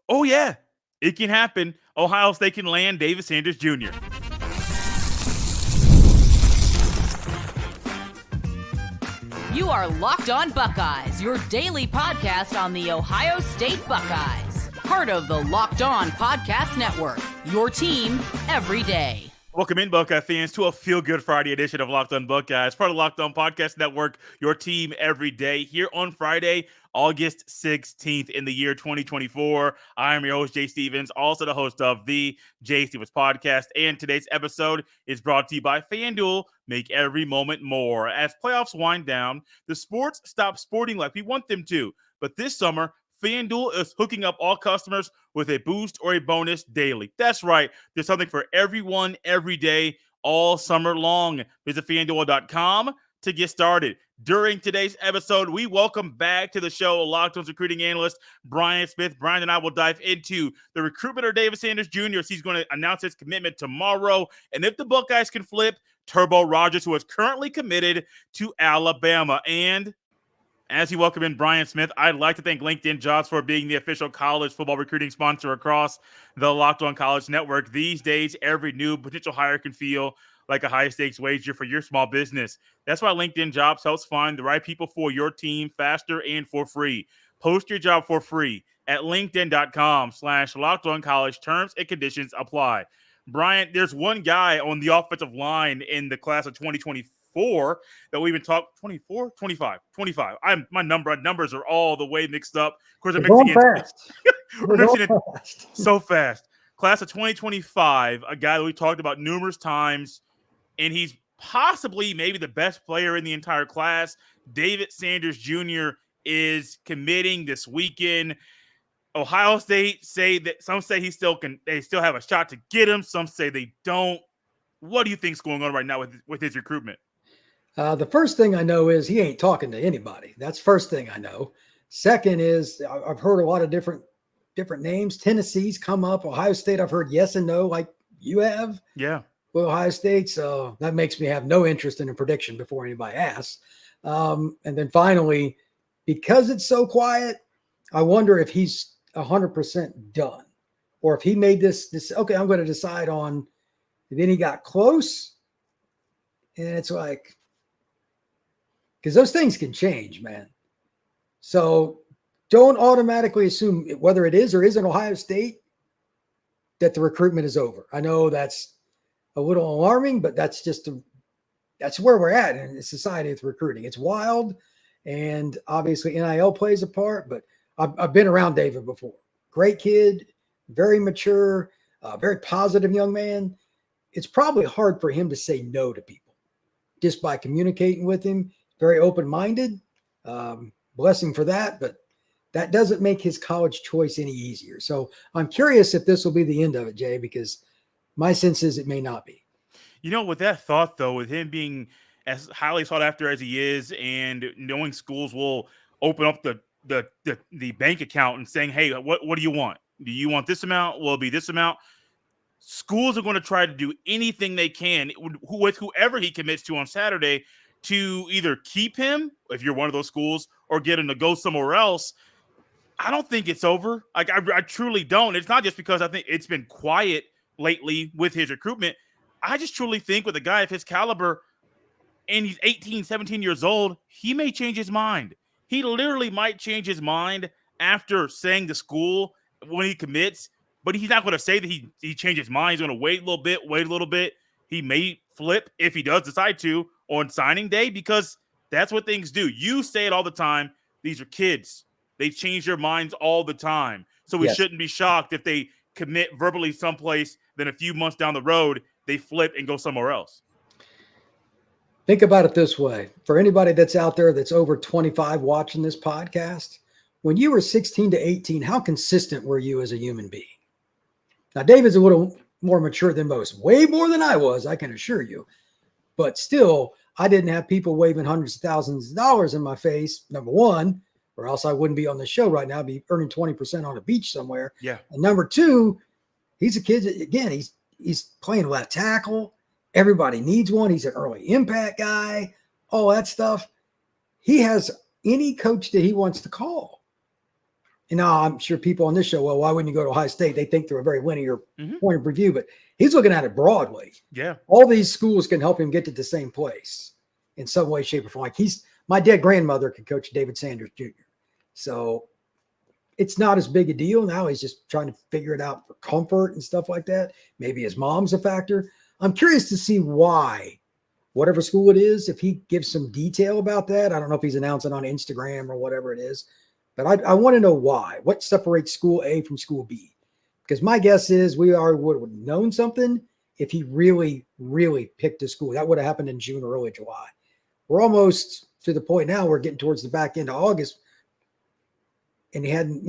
Oh, yeah, it can happen. Ohio State can land David Sanders Jr. You are Locked On Buckeyes, your daily podcast on the Ohio State Buckeyes. Part of the Locked On Podcast Network, your team every day. Welcome in, Buckeye fans, to a feel-good Friday edition of Locked On Buckeyes, part of the Locked On Podcast Network, your team every day. Here on Friday, August 16th in the year 2024. I am your host, Jay Stevens, also the host of the Jay Stevens Podcast. And today's episode is brought to you by FanDuel. Make every moment more. As playoffs wind down, the sports stop sporting like we want them to. But this summer, FanDuel is hooking up all customers with a boost or a bonus daily. That's right. There's something for everyone, every day, all summer long. Visit FanDuel.com to get started. During today's episode, we welcome back to the show Locked On's recruiting analyst, Brian Smith. Brian and I will dive into the recruitment of David Sanders Jr. as he's going to announce his commitment tomorrow. And if the Buckeyes can flip, Turbo Rogers, who is currently committed to Alabama. And as you welcome in Brian Smith, I'd like to thank LinkedIn Jobs for being the official college football recruiting sponsor across the Locked On College Network. These days, every new potential hire can feel like a high-stakes wager for your small business. That's why LinkedIn Jobs helps find the right people for your team faster and for free. Post your job for free at linkedin.com/LockedOnCollege. Terms and conditions apply. Brian, there's one guy on the offensive line in the class of 2024 that we even talked 24, 25. My numbers are all the way mixed up. Of course, I'm mixing it so fast. Class of 2025, a guy that we talked about numerous times, and he's possibly maybe the best player in the entire class. David Sanders Jr. is committing this weekend. Ohio State say that some say they still have a shot to get him. Some say they don't. What do you think's going on right now with his recruitment? The first thing I know is he ain't talking to anybody. That's first thing I know. Second is I've heard a lot of different names. Tennessee's come up. Ohio State, I've heard yes and no, like you have. Yeah. Well, Ohio State, so that makes me have no interest in a prediction before anybody asks. And then finally, because it's so quiet, I wonder if he's 100% done, or if he made this. Okay, I'm going to decide on. And then he got close, and it's like, because those things can change, man. So don't automatically assume whether it is or isn't Ohio State that the recruitment is over. I know that's a little alarming, but that's where we're at in the society with recruiting. It's wild, and obviously NIL plays a part, but I've been around David before. Great kid, very mature, very positive young man. It's probably hard for him to say no to people just by communicating with him. Very open-minded. Bless him for that, but that doesn't make his college choice any easier. So I'm curious if this will be the end of it, Jay, because my sense is it may not be. You know, with that thought, though, with him being as highly sought after as he is, and knowing schools will open up the bank account and saying, hey, what do you want? Do you want this amount? Will it be this amount? Schools are going to try to do anything they can with whoever he commits to on Saturday to either keep him, if you're one of those schools, or get him to go somewhere else. I don't think it's over. Like, I truly don't. It's not just because I think it's been quiet lately with his recruitment. I just truly think with a guy of his caliber, and he's 18, 17 years old, he may change his mind. He literally might change his mind after saying to school when he commits, but he's not going to say that he changed his mind. He's going to wait a little bit. He may flip if he does decide to on signing day, because that's what things do. You say it all the time. These are kids. They change their minds all the time. So we shouldn't be shocked if they commit verbally someplace, then a few months down the road, they flip and go somewhere else. Think about it this way. For anybody that's out there that's over 25 watching this podcast, when you were 16 to 18, how consistent were you as a human being? Now, David's a little more mature than most, way more than I was, I can assure you. But still, I didn't have people waving hundreds of thousands of dollars in my face, number one, or else I wouldn't be on the show right now. I'd be earning 20% on a beach somewhere. Yeah. And number two, he's a kid, again, he's playing left tackle. Everybody needs one. He's an early impact guy, all that stuff. He has any coach that he wants to call. You know, I'm sure people on this show, well, why wouldn't you go to Ohio State? They think they're a very linear Mm-hmm. point of review, but he's looking at it broadly. Yeah. All these schools can help him get to the same place in some way, shape, or form. Like my dead grandmother could coach David Sanders Jr. So it's not as big a deal. Now he's just trying to figure it out for comfort and stuff like that. Maybe his mom's a factor. I'm curious to see why, whatever school it is, if he gives some detail about that. I don't know if he's announcing on Instagram or whatever it is, but I want to know why. What separates school A from school B? Because my guess is we would have known something if he really, really picked a school. That would have happened in June or early July. We're almost to the point now, we're getting towards the back end of August, and he hadn't,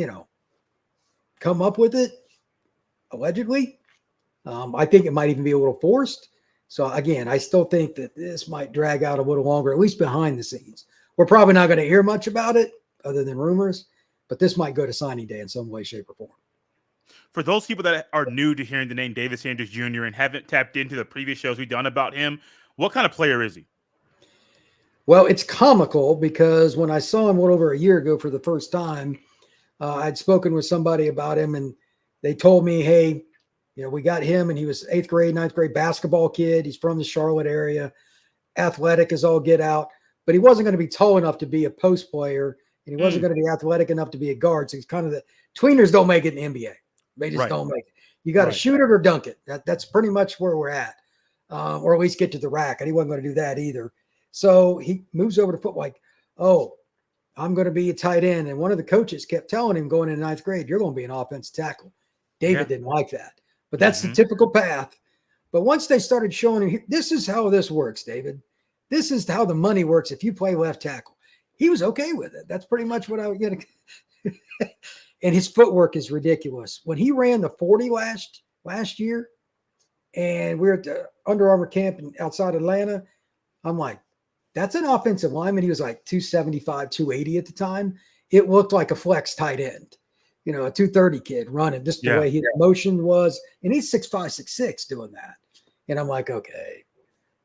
come up with it, allegedly. I think it might even be a little forced. So again, I still think that this might drag out a little longer, at least behind the scenes. We're probably not going to hear much about it other than rumors, but this might go to signing day in some way, shape, or form. For those people that are new to hearing the name David Sanders Jr. and haven't tapped into the previous shows we've done about him, what kind of player is he? Well, it's comical because when I saw him over a year ago for the first time, I'd spoken with somebody about him, and they told me, hey, we got him, and he was 8th grade, 9th grade basketball kid. He's from the Charlotte area, athletic as all get out, but he wasn't going to be tall enough to be a post player, and he wasn't going to be athletic enough to be a guard. So he's kind of the tweeners don't make it in the NBA. They just don't make it. You got to shoot it or dunk it. That's pretty much where we're at, or at least get to the rack. And he wasn't going to do that either. So he moves over to football like, oh, I'm going to be a tight end. And one of the coaches kept telling him going in 9th grade, you're going to be an offensive tackle. David didn't like that. But that's the typical path. But once they started showing him, this is how this works, David. This is how the money works if you play left tackle. He was okay with it. That's pretty much what I would get. And his footwork is ridiculous. When he ran the 40 last year, and we were at the Under Armour camp outside Atlanta, I'm like, that's an offensive lineman. He was like 275, 280 at the time. It looked like a flex tight end, a 230 kid running, just the way the motion was. And he's 6'5", 6'6", doing that. And I'm like, okay,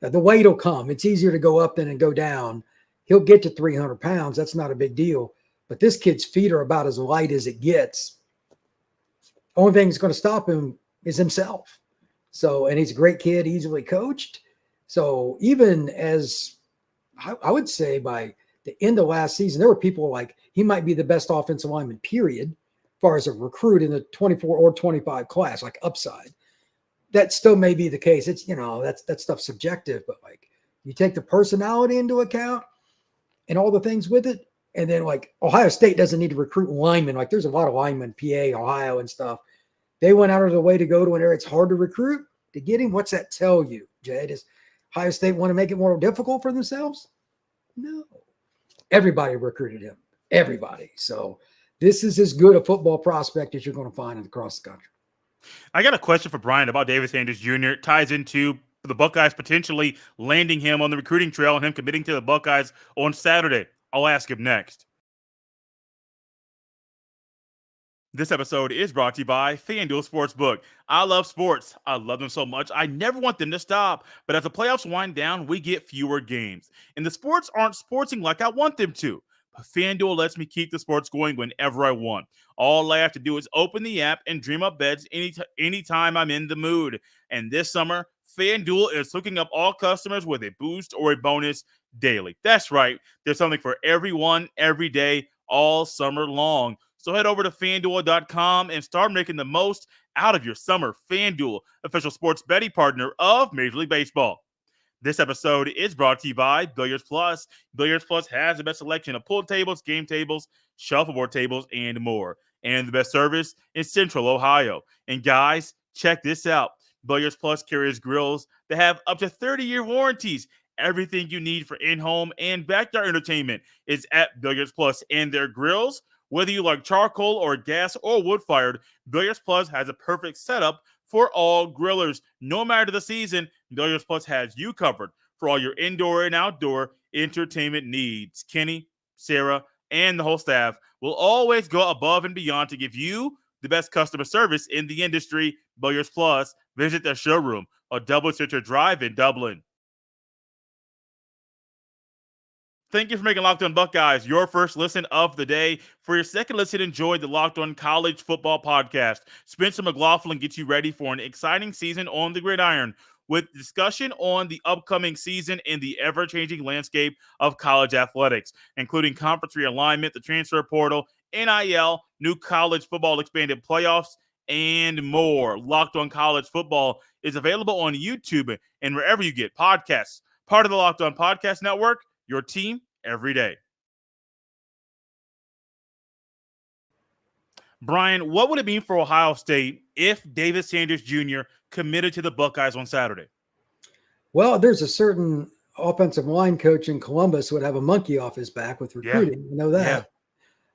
the weight will come. It's easier to go up than go down. He'll get to 300 pounds. That's not a big deal. But this kid's feet are about as light as it gets. Only thing that's going to stop him is himself. So, and he's a great kid, easily coached. So even as I would say by the end of last season, there were people like he might be the best offensive lineman, period, as far as a recruit in the 24 or 25 class, like upside. That still may be the case. It's, that stuff's subjective, but like you take the personality into account and all the things with it. And then like Ohio State doesn't need to recruit linemen. Like there's a lot of linemen, PA, Ohio and stuff. They went out of the way to go to an area it's hard to recruit to get him. What's that tell you, Jay? Does Ohio State want to make it more difficult for themselves? No. Everybody recruited him. Everybody. So this is as good a football prospect as you're going to find across the country. I got a question for Brian about David Sanders Jr. It ties into the Buckeyes potentially landing him on the recruiting trail and him committing to the Buckeyes on Saturday. I'll ask him next. This episode is brought to you by FanDuel Sportsbook. I love sports. I love them so much. I never want them to stop. But as the playoffs wind down, we get fewer games. And the sports aren't sporting like I want them to. But FanDuel lets me keep the sports going whenever I want. All I have to do is open the app and dream up bets anytime I'm in the mood. And this summer, FanDuel is hooking up all customers with a boost or a bonus daily. That's right. There's something for everyone, every day, all summer long. So head over to FanDuel.com and start making the most out of your summer. FanDuel, official sports betting partner of Major League Baseball. This episode is brought to you by Billiards Plus. Billiards Plus has the best selection of pool tables, game tables, shuffleboard tables, and more. And the best service in Central Ohio. And guys, check this out. Billiards Plus carries grills that have up to 30-year warranties. Everything you need for in-home and backyard entertainment is at Billiards Plus. And their grills, whether you like charcoal or gas or wood-fired, Billiards Plus has a perfect setup for all grillers. No matter the season, Billiards Plus has you covered for all your indoor and outdoor entertainment needs. Kenny, Sarah, and the whole staff will always go above and beyond to give you the best customer service in the industry. Billiards Plus, visit their showroom on Dublin Center Drive in Dublin. Thank you for making Locked On Buckeyes your first listen of the day. For your second listen, enjoy the Locked On College Football Podcast. Spencer McLaughlin gets you ready for an exciting season on the gridiron with discussion on the upcoming season and the ever-changing landscape of college athletics, including conference realignment, the transfer portal, NIL, new college football expanded playoffs, and more. Locked On College Football is available on YouTube and wherever you get podcasts. Part of the Locked On Podcast Network, your team every day. Brian, what would it mean for Ohio State if David Sanders Jr. committed to the Buckeyes on Saturday? Well, there's a certain offensive line coach in Columbus who would have a monkey off his back with recruiting. You know that.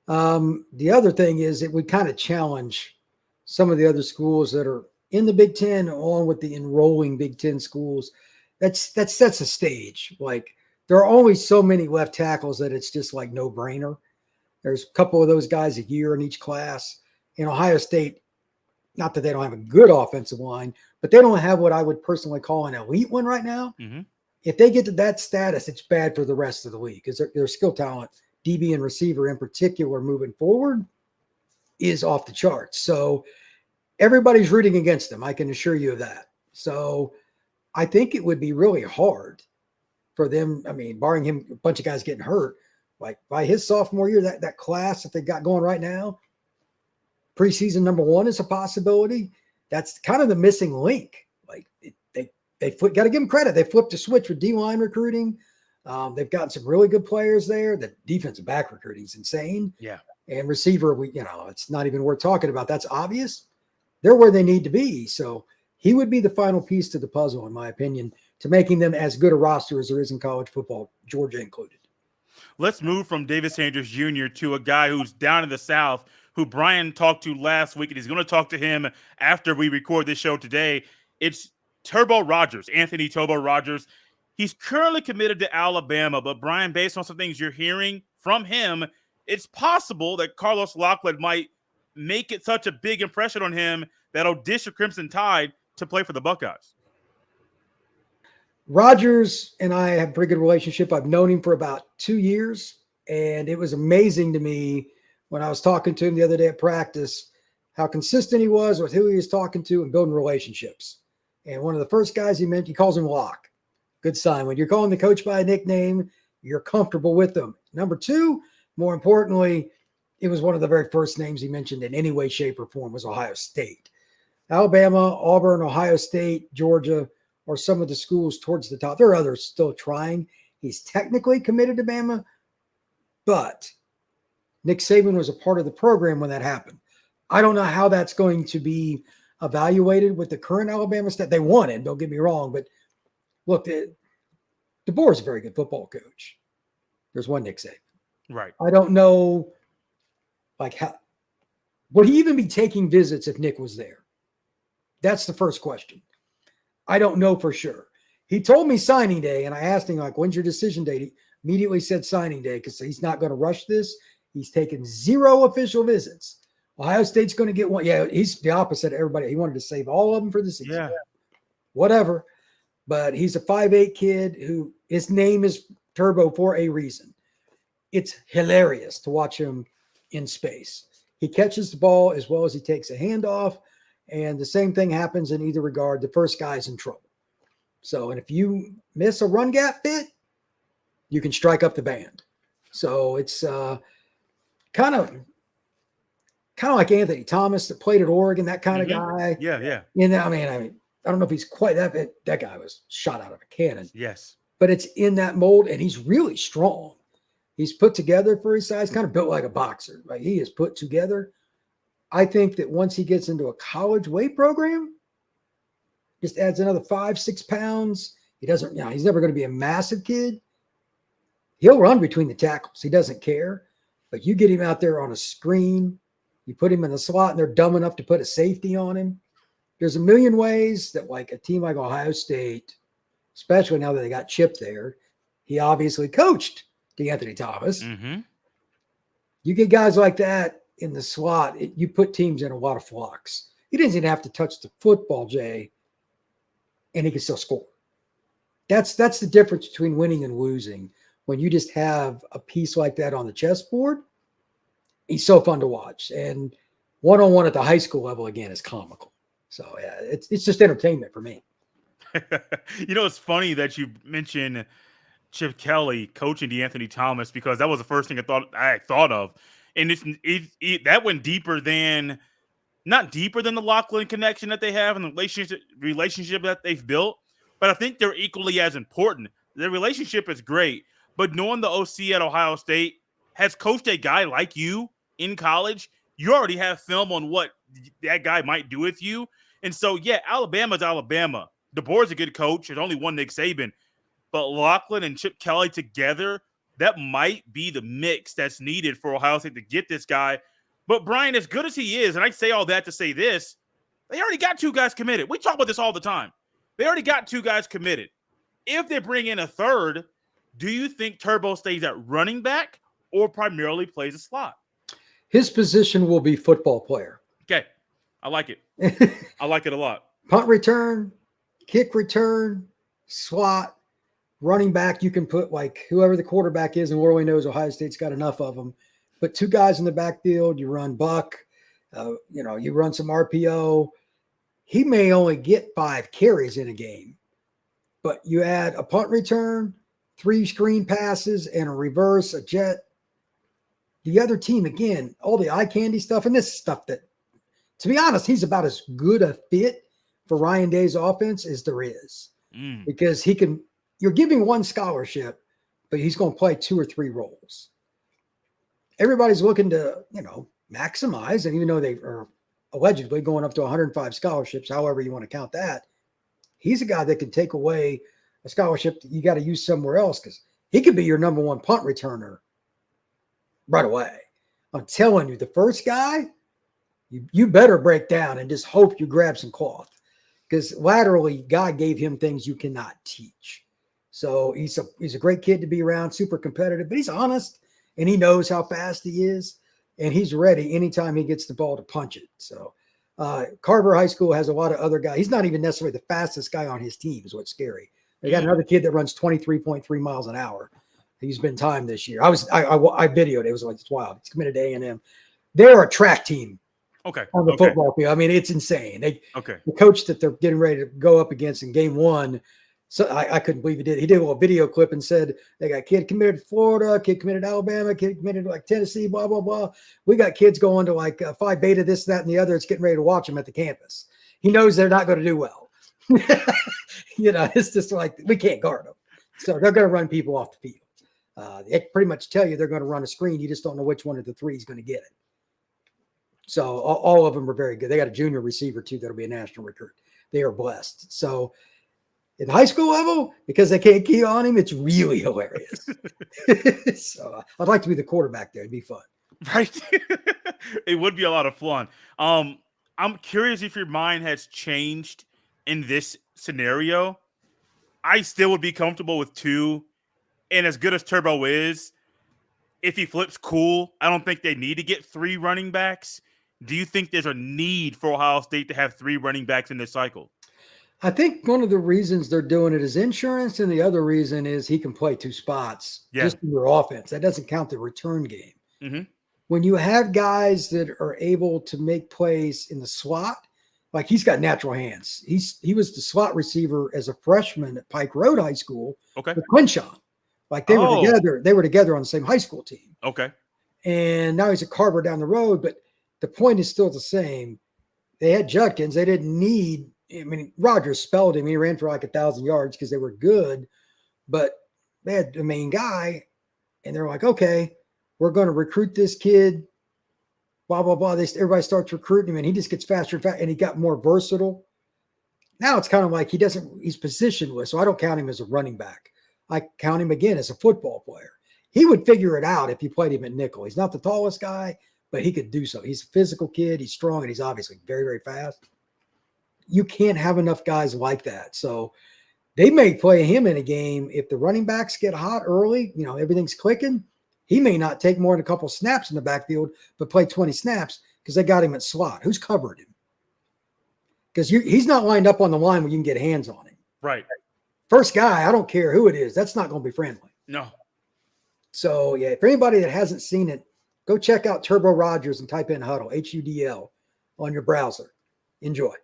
The other thing is it would kind of challenge some of the other schools that are in the Big Ten on with the enrolling Big Ten schools. That sets a stage. Like, there are only so many left tackles that it's just like no brainer. There's a couple of those guys a year in each class. In Ohio State, not that they don't have a good offensive line, but they don't have what I would personally call an elite one right now. Mm-hmm. If they get to that status, it's bad for the rest of the league because their skill talent, DB and receiver in particular, moving forward, is off the charts. So everybody's rooting against them. I can assure you of that. So I think it would be really hard for them. I mean, barring him, a bunch of guys getting hurt, like by his sophomore year, that class that they got going right now, preseason number one is a possibility. That's kind of the missing link. Like they got to give them credit. They flipped a switch with D-line recruiting. They've gotten some really good players there. The defensive back recruiting is insane. Yeah. And receiver, it's not even worth talking about. That's obvious. They're where they need to be. So he would be the final piece to the puzzle, in my opinion, to making them as good a roster as there is in college football, Georgia included. Let's move from David Sanders Jr. to a guy who's down in the South, who Brian talked to last week, and he's going to talk to him after we record this show today. It's Turbo Rogers, Anthony Turbo Rogers. He's currently committed to Alabama, but Brian, based on some things you're hearing from him, it's possible that Carlos Lockwood might make it such a big impression on him that'll dish the Crimson Tide to play for the Buckeyes. Rogers and I have a pretty good relationship. I've known him for about 2 years, and it was amazing to me when I was talking to him the other day at practice, how consistent he was with who he was talking to and building relationships. And one of the first guys he calls him Lock. Good sign. When you're calling the coach by a nickname, you're comfortable with them. Number two, more importantly, it was one of the very first names he mentioned in any way, shape, or form was Ohio State. Alabama, Auburn, Ohio State, Georgia are some of the schools towards the top. There are others still trying. He's technically committed to Bama, but Nick Saban was a part of the program when that happened. I don't know how that's going to be evaluated with the current Alabama staff. They won it, don't get me wrong, but look, DeBoer is a very good football coach. There's one Nick Saban. Right. I don't know, how would he even be taking visits if Nick was there? That's the first question. I don't know for sure. He told me signing day, and I asked him, when's your decision date? He immediately said signing day because he's not going to rush this. He's taken 0 official visits. Ohio State's going to get one. Yeah, he's the opposite of everybody. He wanted to save all of them for the season. Yeah. Whatever. But he's a 5'8" kid who his name is Turbo for a reason. It's hilarious to watch him in space. He catches the ball as well as he takes a handoff. And the same thing happens in either regard. The first guy's in trouble. So, and if you miss a run gap fit, you can strike up the band. So it's kind of like Anthony Thomas that played at Oregon, that kind of guy. Yeah. I mean, I don't know if he's quite that bit. That guy was shot out of a cannon. Yes. But it's in that mold, and he's really strong. He's put together for his size, kind of built like a boxer. Right? He is put together. I think that once he gets into a college weight program, just adds another 5-6 pounds. He doesn't, he's never going to be a massive kid. He'll run between the tackles. He doesn't care. But you get him out there on a screen, you put him in the slot, and they're dumb enough to put a safety on him. There's a million ways that a team like Ohio State, especially now that they got Chip there, he obviously coached DeAnthony Thomas. Mm-hmm. You get guys like that in the slot, you put teams in a lot of flux. He doesn't even have to touch the football, Jay, and he can still score. That's the difference between winning and losing. when you just have a piece like that on the chessboard, he's so fun to watch. And one-on-one at the high school level, again, is comical. So, yeah, it's just entertainment for me. It's funny that you mentioned Chip Kelly coaching DeAnthony Thomas, because that was the first thing I thought of. And that went deeper than – not deeper than the Lachlan connection that they have and the relationship that they've built, but I think they're equally as important. Their relationship is great, but knowing the OC at Ohio State has coached a guy like you in college, you already have film on what that guy might do with you. And so, yeah, Alabama's Alabama. DeBoer's a good coach. There's only one Nick Saban. But Lachlan and Chip Kelly together, that might be the mix that's needed for Ohio State to get this guy. But Brian, as good as he is, and I say all that to say this, they already got 2 guys committed. We talk about this all the time. They already got 2 guys committed. If they bring in a third, do you think Turbo stays at running back or primarily plays a slot? His position will be football player. Okay. I like it. I like it a lot. Punt return, kick return, slot, running back. You can put like whoever the quarterback is, and Worley knows Ohio State's got enough of them. Put 2 guys in the backfield. You run Buck. You run some RPO. He may only get 5 carries in a game, but you add a punt return, 3 screen passes, and a reverse, a jet. The other team, again, all the eye candy stuff, and this stuff that, to be honest, he's about as good a fit for Ryan Day's offense as there is, because you're giving 1 scholarship, but he's going to play 2 or 3 roles. Everybody's looking to, maximize. And even though they are allegedly going up to 105 scholarships, however you want to count that, he's a guy that can take away a scholarship that you got to use somewhere else, because he could be your number 1 punt returner right away. I'm telling you, the first guy, you better break down and just hope you grab some cloth, because laterally, God gave him things you cannot teach. So he's a great kid to be around, super competitive, but he's honest. And he knows how fast he is, and he's ready anytime he gets the ball to punch it. So Carver High School has a lot of other guys. He's not even necessarily the fastest guy on his team, is what's scary. They got another kid that runs 23.3 miles an hour. He's been timed this year. I videoed it. It was like, it's wild. He's committed to A&M. They're a track team on the football field. I mean, it's insane. The coach that they're getting ready to go up against in game 1, so I couldn't believe he did. He did a little video clip and said they got kid committed to Florida, kid committed to Alabama, kid committed to like Tennessee, blah, blah, blah. We got kids going to like Phi Beta, this, that, and the other. It's getting ready to watch them at the campus. He knows they're not going to do well. It's just like, we can't guard them. So they're going to run people off the field. They pretty much tell you they're going to run a screen. You just don't know which one of the 3 is going to get it. So all of them are very good. They got a junior receiver too that'll be a national recruit. They are blessed. So in high school level, because they can't key on him, it's really hilarious. So I'd like to be the quarterback there. It'd be fun. Right. It would be a lot of fun. I'm curious if your mind has changed in this scenario. I still would be comfortable with 2. And as good as Turbo is, if he flips, cool. I don't think they need to get 3 running backs. Do you think there's a need for Ohio State to have 3 running backs in this cycle? I think one of the reasons they're doing it is insurance, and the other reason is he can play 2 spots just in your offense. That doesn't count the return game. Mm-hmm. When you have guys that are able to make plays in the slot, like he's got natural hands. He was the slot receiver as a freshman at Pike Road High School with Quinshawn. Like they were together. They were together on the same high school team. Okay. And now he's at Carver down the road, but the point is still the same. They had Judkins. They didn't need. I mean, Rogers spelled him. He ran for like 1,000 yards because they were good, but they had the main guy, and they're like, okay, we're going to recruit this kid, blah, blah, blah. Everybody starts recruiting him, and he just gets faster and faster, and he got more versatile. Now it's kind of like he's positionless, so I don't count him as a running back. I count him, again, as a football player. He would figure it out if you played him at nickel. He's not the tallest guy, but he could do so. He's a physical kid. He's strong, and he's obviously very, very fast. You can't have enough guys like that. So they may play him in a game. If the running backs get hot early, everything's clicking, he may not take more than a couple snaps in the backfield, but play 20 snaps because they got him at slot. Who's covered him? Because he's not lined up on the line where you can get hands on him. Right. First guy, I don't care who it is. That's not going to be friendly. No. So, yeah, for anybody that hasn't seen it, go check out Turbo Rogers and type in Huddle, HUDL, on your browser. Enjoy.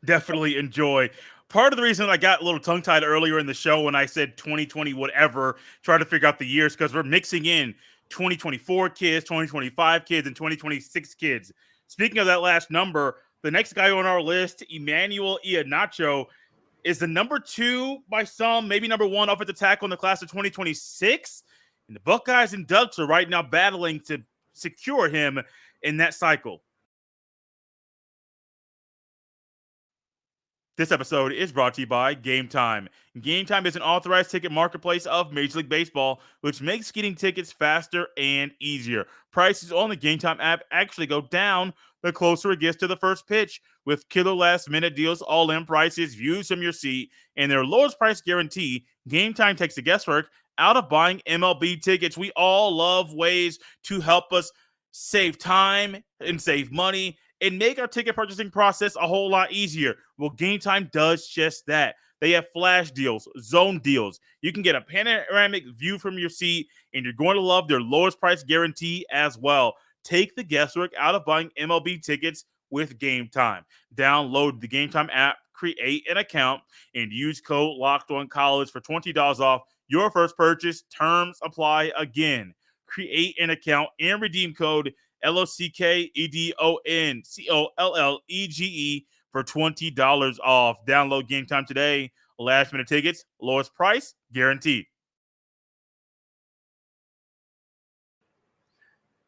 Definitely enjoy. Part of the reason I got a little tongue tied earlier in the show when I said 2020, whatever, try to figure out the years, because we're mixing in 2024 kids, 2025 kids, and 2026 kids. Speaking of that last number, the next guy on our list, Emmanuel Iacho, is the number 2 by some, maybe number 1 offensive tackle in the class of 2026. And the Buckeyes and Ducks are right now battling to secure him in that cycle. This episode is brought to you by Gametime. Gametime is an authorized ticket marketplace of Major League Baseball, which makes getting tickets faster and easier. Prices on the Gametime app actually go down the closer it gets to the first pitch, with killer last-minute deals, all-in prices, views from your seat, and their lowest price guarantee. Gametime takes the guesswork out of buying MLB tickets. We all love ways to help us save time and save money and make our ticket purchasing process a whole lot easier. Well, Gametime does just that. They have flash deals, zone deals. You can get a panoramic view from your seat, and you're going to love their lowest price guarantee as well. Take the guesswork out of buying MLB tickets with Gametime. Download the Gametime app, create an account, and use code LOCKEDONCollege for $20 off your first purchase. Terms apply again. Create an account and redeem code LOCKEDONCOLLEGE for $20 off. Download Gametime today. Last minute tickets, lowest price, guaranteed.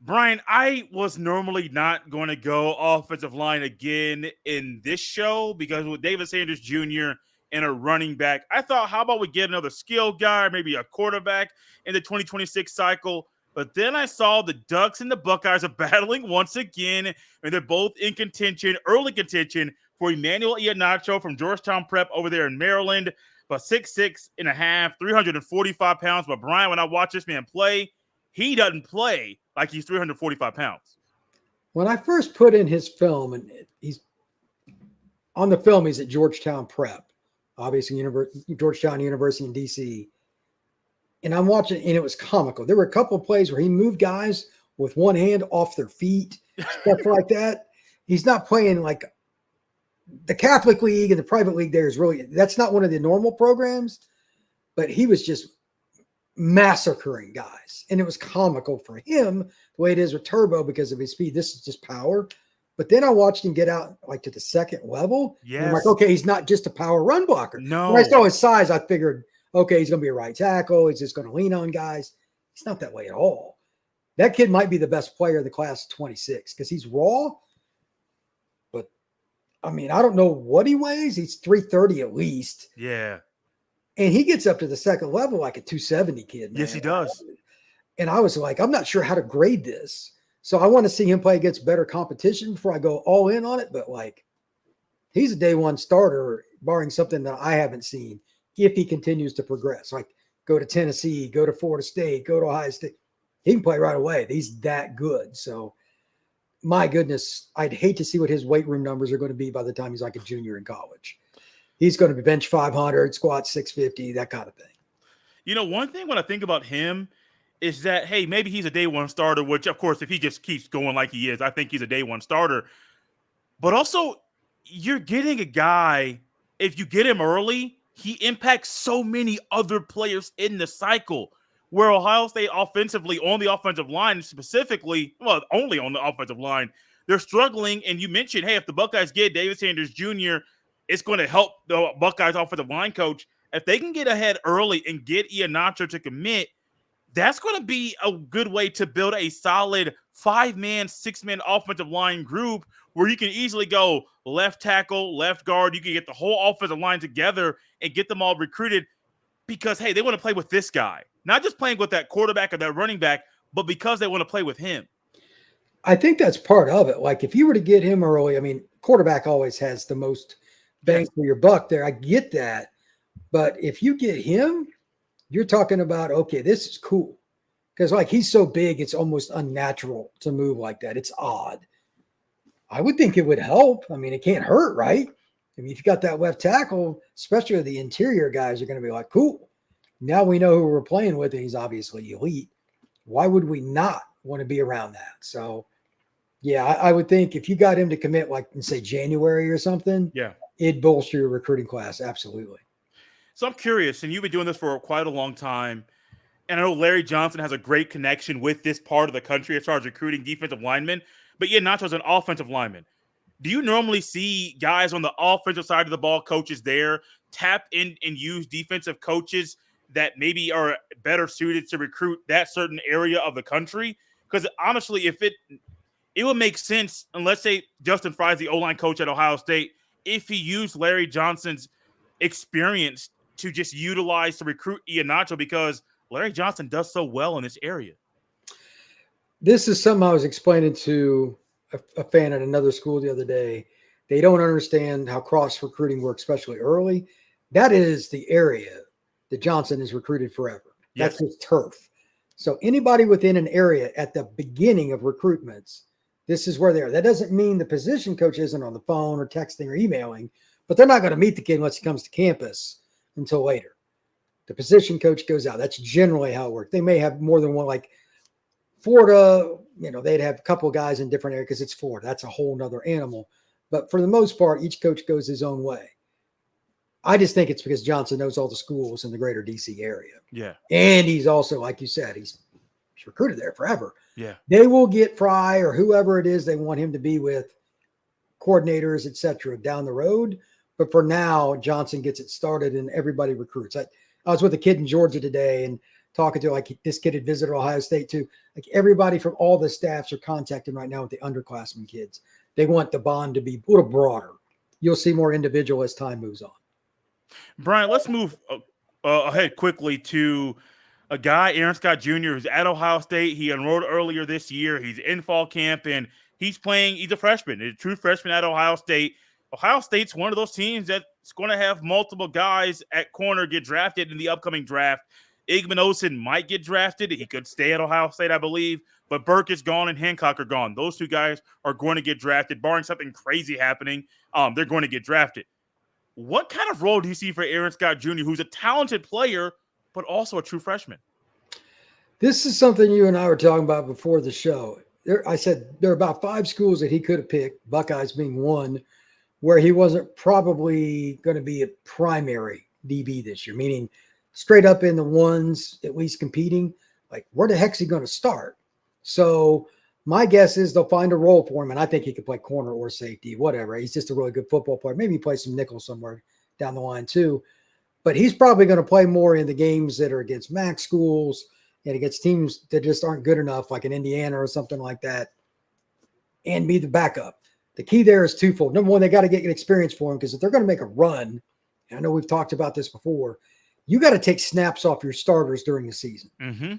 Brian, I was normally not going to go offensive line again in this show because with David Sanders Jr. and a running back, I thought, how about we get another skill guy, maybe a quarterback in the 2026 cycle? But then I saw the Ducks and the Buckeyes are battling once again, and they're both in contention, early contention, for Emmanuel Iacho from Georgetown Prep over there in Maryland. But 6'6 and a half, 345 pounds. But Brian, when I watch this man play, he doesn't play like he's 345 pounds. When I first put in his film, and he's on the film, he's at Georgetown Prep, obviously Georgetown University in D.C., and I'm watching, and it was comical. There were a couple of plays where he moved guys with one hand off their feet, stuff like that. He's not playing like the Catholic League and the private league. That's not one of the normal programs, but he was just massacring guys. And it was comical for him the way it is with Turbo because of his speed. This is just power. But then I watched him get out like to the second level. Yes. I'm like, okay, he's not just a power run blocker. No. When I saw his size, I figured, okay, he's going to be a right tackle. He's just going to lean on guys. He's not that way at all. That kid might be the best player of the class of 26 because he's raw. But, I mean, I don't know what he weighs. He's 330 at least. Yeah. And he gets up to the second level like a 270 kid. Man. Yes, he does. And I was like, I'm not sure how to grade this. So I want to see him play against better competition before I go all in on it. But, like, he's a day one starter, barring something that I haven't seen, if he continues to progress. Like, go to Tennessee, go to Florida State, go to Ohio State. He can play right away. He's that good. So, my goodness, I'd hate to see what his weight room numbers are going to be by the time he's like a junior in college. He's going to be bench 500, squat 650, that kind of thing. You know, one thing when I think about him is that, hey, maybe he's a day one starter, which, of course, if he just keeps going like he is, I think he's a day one starter. But also, you're getting a guy, if you get him early, he impacts so many other players in the cycle. Where Ohio State offensively, on the offensive line specifically, well, only on the offensive line, they're struggling. And you mentioned, hey, if the Buckeyes get David Sanders Jr., it's going to help the Buckeyes offensive line coach. If they can get ahead early and get Iacho to commit, that's going to be a good way to build a solid 5-man, 6-man offensive line group where you can easily go left tackle, left guard. You can get the whole offensive line together and get them all recruited because, hey, they want to play with this guy. Not just playing with that quarterback or that running back, but because they want to play with him. I think that's part of it. Like, if you were to get him early, I mean, quarterback always has the most bang for your buck there. I get that. But if you get him, you're talking about, okay, this is cool. Because, like, he's so big, it's almost unnatural to move like that. It's odd. I would think it would help. I mean, it can't hurt, right? I mean, if you got that left tackle, especially the interior guys are going to be like, cool. Now we know who we're playing with, and he's obviously elite. Why would we not want to be around that? So, yeah, I would think if you got him to commit, like, say, January or something, Yeah. it'd bolster your recruiting class. Absolutely. So I'm curious, and you've been doing this for quite a long time. And I know Larry Johnson has a great connection with this part of the country as far as recruiting defensive linemen. But Iheanacho's an offensive lineman. Do you normally see guys on the offensive side of the ball, coaches there, tap in and use defensive coaches that maybe are better suited to recruit that certain area of the country? Because honestly, if it would make sense, and let's say Justin Fry's the O-line coach at Ohio State, if he used Larry Johnson's experience to just utilize to recruit Iheanacho, because Larry Johnson does so well in this area. This is something I was explaining to a fan at another school the other day. They don't understand how cross recruiting works, especially early. That is the area that Johnson is recruited forever. Yes. That's his turf. So anybody within an area at the beginning of recruitments, this is where they are. That doesn't mean the position coach isn't on the phone or texting or emailing, but they're not going to meet the kid unless he comes to campus until later. The position coach goes out. That's generally how it works. They may have more than one, like Florida, they'd have a couple of guys in different areas because it's Florida. That's a whole nother animal. But for the most part, each coach goes his own way. I just think it's because Johnson knows all the schools in the greater DC area. Yeah. And he's also, like you said, he's recruited there forever. Yeah. They will get Fry or whoever it is they want him to be with, coordinators, etc., down the road. But for now, Johnson gets it started and everybody recruits. I was with a kid in Georgia today and talking to, like, this kid had visited Ohio State too. Like, everybody from all the staffs are contacting right now with the underclassmen kids. They want the bond to be a little broader. You'll see more individual as time moves on. Brian, let's move ahead quickly to a guy, Aaron Scott Jr., who's at Ohio State. He enrolled earlier this year. He's in fall camp, and he's a freshman, a true freshman at Ohio State. Ohio State's one of those teams that's going to have multiple guys at corner get drafted in the upcoming draft. Igman Osen might get drafted. He could stay at Ohio State, I believe. But Burke is gone and Hancock are gone. Those two guys are going to get drafted. Barring something crazy happening, they're going to get drafted. What kind of role do you see for Aaron Scott Jr., who's a talented player, but also a true freshman? This is something you and I were talking about before the show. I said there are about 5 schools that he could have picked, Buckeyes being one, where he wasn't probably going to be a primary DB this year, meaning straight up in the ones, at least competing. Like, where the heck's he going to start? So my guess is they'll find a role for him, and I think he could play corner or safety, whatever. He's just a really good football player. Maybe he plays some nickel somewhere down the line too. But he's probably going to play more in the games that are against MAC schools and against teams that just aren't good enough, like in Indiana or something like that, and be the backup. The key there is twofold. Number one, they got to get an experience for him, because if they're going to make a run, and I know we've talked about this before, you got to take snaps off your starters during the season. Mm-hmm.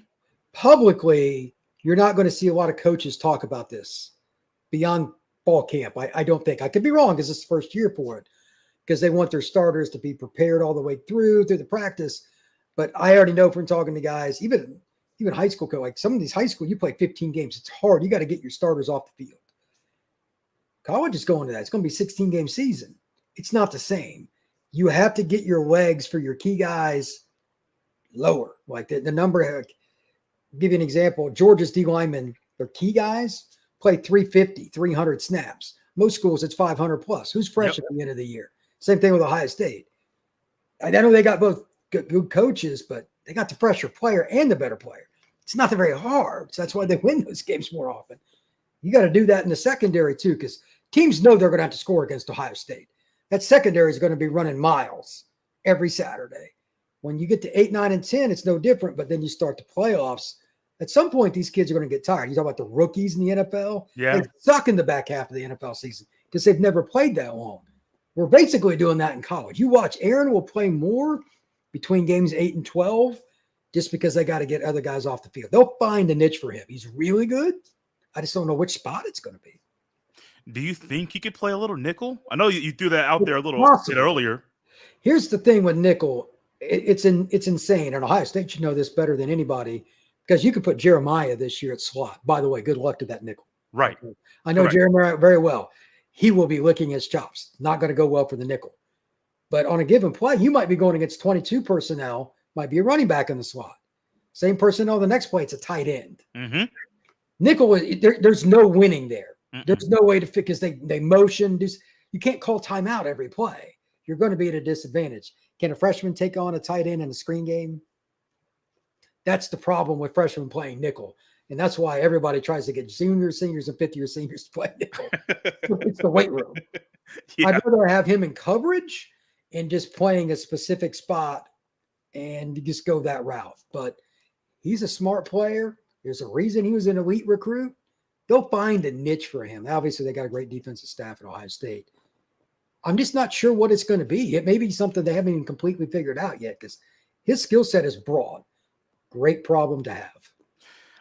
Publicly, you're not going to see a lot of coaches talk about this beyond fall camp. I don't think. I could be wrong because it's the first year for it, because they want their starters to be prepared all the way through the practice. But I already know from talking to guys, even high school, like some of these high school, you play 15 games. It's hard. You got to get your starters off the field. College is going to that. It's going to be a 16-game season. It's not the same. You have to get your legs for your key guys lower. Like the number, I'll give you an example. Georgia's D linemen, their key guys, play 350, 300 snaps. Most schools, it's 500 plus. Who's fresh at the end of the year? Same thing with Ohio State. I know they got both good coaches, but they got the fresher player and the better player. It's not very hard. So that's why they win those games more often. You got to do that in the secondary too, because teams know they're going to have to score against Ohio State. That secondary is going to be running miles every Saturday. When you get to 8, 9, and 10, it's no different, but then you start the playoffs. At some point, these kids are going to get tired. You talk about the rookies in the NFL. Yeah. They suck in the back half of the NFL season because they've never played that long. We're basically doing that in college. You watch, Aaron will play more between games 8 and 12 just because they got to get other guys off the field. They'll find a niche for him. He's really good. I just don't know which spot it's going to be. Do you think he could play a little nickel? I know you threw that out there a little bit earlier. Here's the thing with nickel. It's insane. And Ohio State should know this better than anybody, because you could put Jeremiah this year at slot. By the way, good luck to that nickel. Right. I know Jeremiah very well. He will be licking his chops. Not going to go well for the nickel. But on a given play, you might be going against 22 personnel might be a running back in the slot. Same personnel the next play, it's a tight end. Mm-hmm. Nickel, there's no winning there. Mm-mm. There's no way to because they motion. You can't call timeout every play. You're going to be at a disadvantage. Can a freshman take on a tight end in a screen game? That's the problem with freshmen playing nickel. And that's why everybody tries to get juniors, seniors, and fifth-year seniors to play nickel. It's the weight room. Yeah. I'd rather have him in coverage and just playing a specific spot and you just go that route. But he's a smart player. There's a reason he was an elite recruit. They'll find a niche for him. Obviously, they got a great defensive staff at Ohio State. I'm just not sure what it's going to be. It may be something they haven't even completely figured out yet because his skill set is broad. Great problem to have.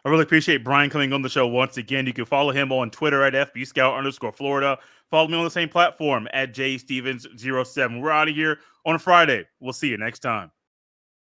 I really appreciate Brian coming on the show once again. You can follow him on Twitter at FBScout_Florida. Follow me on the same platform at JStevens07. We're out of here on a Friday. We'll see you next time.